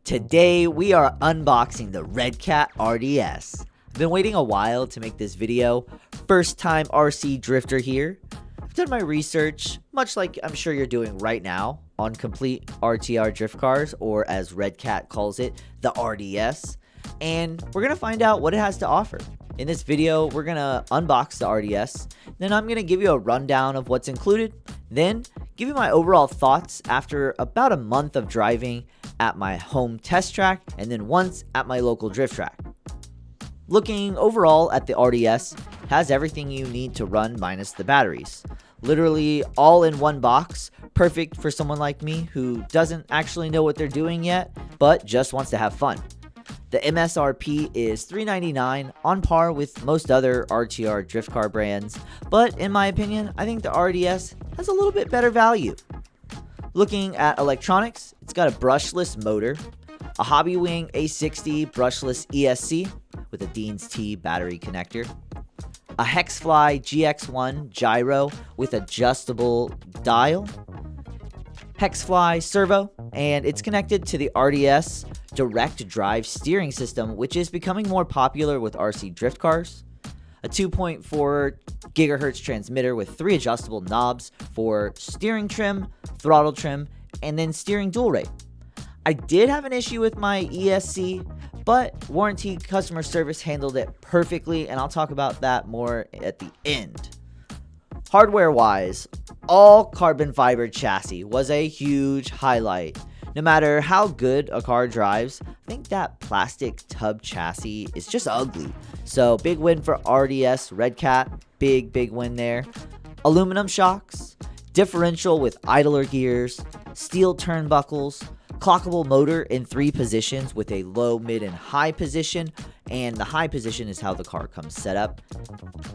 Today we are unboxing the Redcat RDS. I've been waiting a while to make this video. First time RC drifter here. I've done my research, much like I'm sure you're doing right now, on complete RTR drift cars, or as Redcat calls it, the RDS. And we're going to find out what it has to offer. In this video, we're going to unbox the RDS. Then I'm going to give you a rundown of what's included. Then give you my overall thoughts after about a month of driving at my home test track and then once at my local drift track. Looking overall at the RDS, has everything you need to run minus the batteries. Literally all in one box, perfect for someone like me who doesn't actually know what they're doing yet, but just wants to have fun. The MSRP is $399, on par with most other RTR drift car brands, but in my opinion, I think the RDS has a little bit better value. Looking at electronics, it's got a brushless motor, a Hobbywing A60 brushless ESC with a Dean's T battery connector, a Hexfly GX1 gyro with adjustable dial, Hexfly servo, and it's connected to the RDS direct drive steering system, which is becoming more popular with RC drift cars. A 2.4 gigahertz transmitter with 3 adjustable knobs for steering trim, throttle trim, and then steering dual rate. I did have an issue with my ESC, but warranty customer service handled it perfectly, and I'll talk about that more at the end. Hardware wise, all carbon fiber chassis was a huge highlight. No matter how good a car drives, I think that plastic tub chassis is just ugly. So big win for RDS Redcat, big win there. Aluminum shocks, differential with idler gears, steel turnbuckles, clockable motor in 3 positions with a low, mid, and high position, and the high position is how the car comes set up.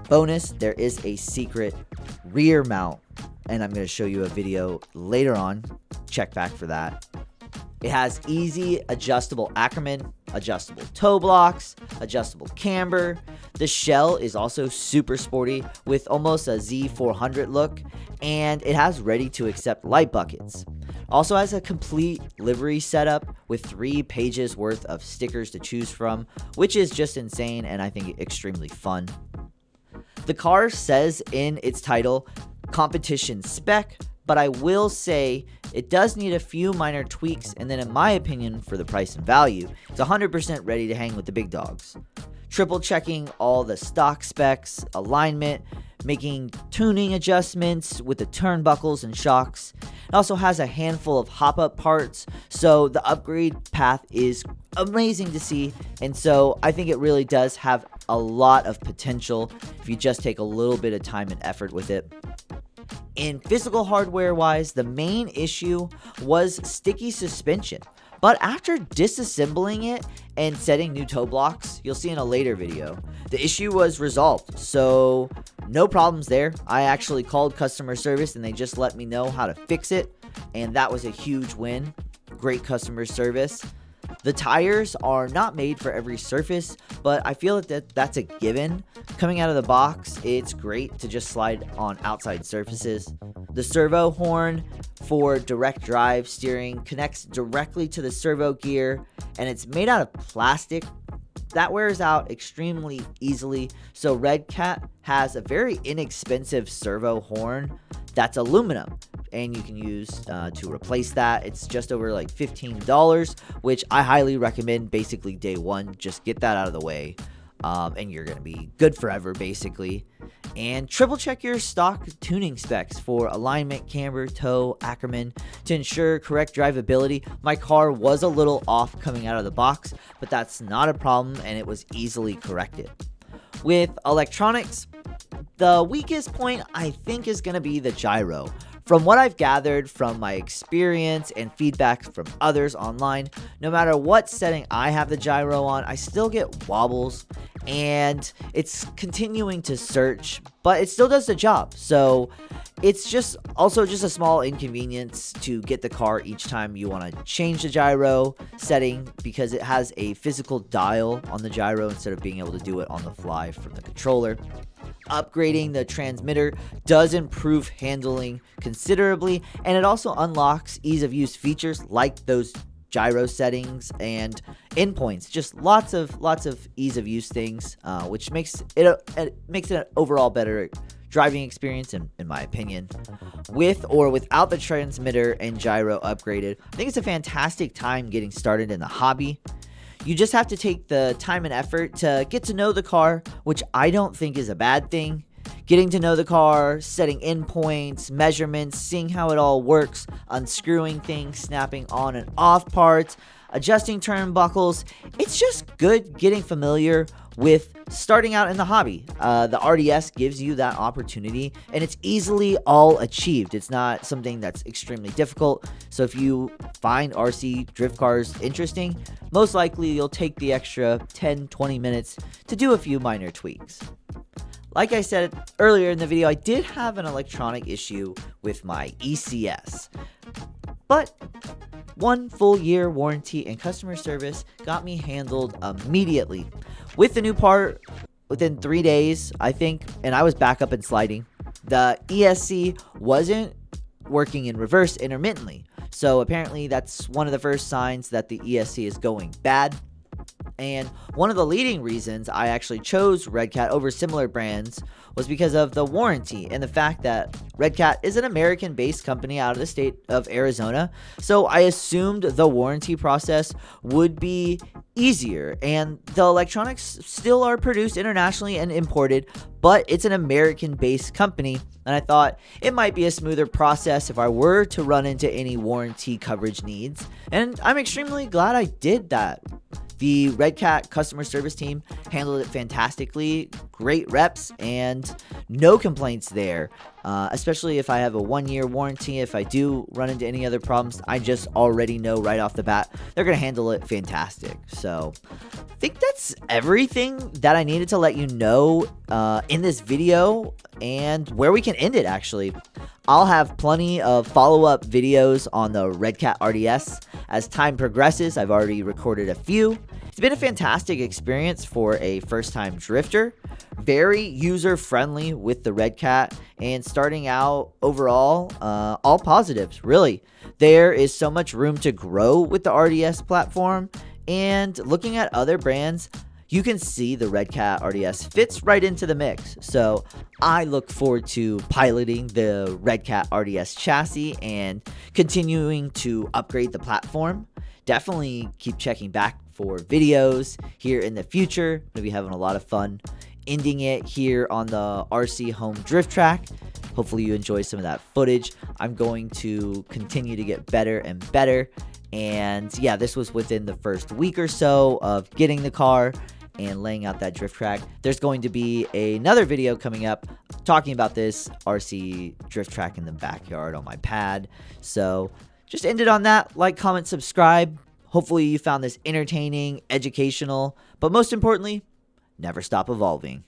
Bonus, there is a secret rear mount, and I'm going to show you a video later on. Check back for that. It has easy adjustable Ackerman, adjustable toe blocks, adjustable camber. The shell is also super sporty with almost a Z400 look, and it has ready to accept light buckets. Also has a complete livery setup with 3 pages worth of stickers to choose from, which is just insane and I think extremely fun. The car says in its title, competition spec, but I will say it does need a few minor tweaks, and then in my opinion, for the price and value, it's 100% ready to hang with the big dogs. Triple checking all the stock specs, alignment, making tuning adjustments with the turnbuckles and shocks. It also has a handful of hop-up parts, so the upgrade path is amazing to see, and so I think it really does have a lot of potential if you just take a little bit of time and effort with it. In physical hardware wise, the main issue was sticky suspension. But after disassembling it and setting new toe blocks, you'll see in a later video, the issue was resolved. So no problems there. I actually called customer service and they just let me know how to fix it. And that was a huge win. Great customer service. The tires are not made for every surface, but I feel that that's a given. Coming out of the box, it's great to just slide on outside surfaces. The servo horn for direct drive steering connects directly to the servo gear, and it's made out of plastic. That wears out extremely easily, so Redcat has a very inexpensive servo horn that's aluminum, and you can use to replace that. It's just over like $15, which I highly recommend. Basically day one, just get that out of the way, and you're gonna be good forever basically. And triple check your stock tuning specs for alignment, camber, toe, Ackerman to ensure correct drivability. My car was a little off coming out of the box, but that's not a problem and it was easily corrected. With electronics, the weakest point I think is going to be the gyro. From what I've gathered from my experience and feedback from others online, no matter what setting I have the gyro on, I still get wobbles, and it's continuing to search, but it still does the job. So it's just also just a small inconvenience to get the car each time you want to change the gyro setting, because it has a physical dial on the gyro instead of being able to do it on the fly from the controller. Upgrading the transmitter does improve handling considerably, and it also unlocks ease of use features like those gyro settings and endpoints. Just lots of ease of use things, which makes it an overall better driving experience in my opinion. With or without the transmitter and gyro upgraded, I think it's a fantastic time getting started in the hobby. You just have to take the time and effort to get to know the car, which I don't think is a bad thing. Getting to know the car, setting endpoints, measurements, seeing how it all works, unscrewing things, snapping on and off parts, adjusting turnbuckles. It's just good getting familiar with starting out in the hobby. The RDS gives you that opportunity, and it's easily all achieved. It's not something that's extremely difficult. So if you find RC drift cars interesting, most likely you'll take the extra 10-20 minutes to do a few minor tweaks. Like I said earlier in the video, I did have an electronic issue with my ECS, but 1 full year warranty and customer service got me handled immediately with the new part within 3 days, I think, and I was back up and sliding. The ESC wasn't working in reverse intermittently, so apparently that's one of the first signs that the ESC is going bad. And one of the leading reasons I actually chose Redcat over similar brands was because of the warranty and the fact that Redcat is an American-based company out of the state of Arizona. So I assumed the warranty process would be easier, and the electronics still are produced internationally and imported, but it's an American-based company, and I thought it might be a smoother process if I were to run into any warranty coverage needs, and I'm extremely glad I did that. The Redcat customer service team handled it fantastically, great reps, and no complaints there. Especially if I have a 1-year warranty, if I do run into any other problems, I just already know right off the bat they're going to handle it fantastic. So I think that's everything that I needed to let you know in this video, and where we can end it actually. I'll have plenty of follow-up videos on the Redcat RDS as time progresses. I've already recorded a few. It's been a fantastic experience for a first-time drifter. Very user-friendly with the Redcat, and starting out overall, all positives, really. There is so much room to grow with the RDS platform, and looking at other brands, you can see the Redcat RDS fits right into the mix. So I look forward to piloting the Redcat RDS chassis and continuing to upgrade the platform. Definitely keep checking back for videos here in the future. I'm gonna be having a lot of fun ending it here on the RC home drift track. Hopefully you enjoy some of that footage. I'm going to continue to get better and better. And yeah, this was within the first week or so of getting the car and laying out that drift track. There's going to be another video coming up talking about this RC drift track in the backyard on my pad. So just end it on that. Like, comment, subscribe. Hopefully you found this entertaining, educational, but most importantly, never stop evolving.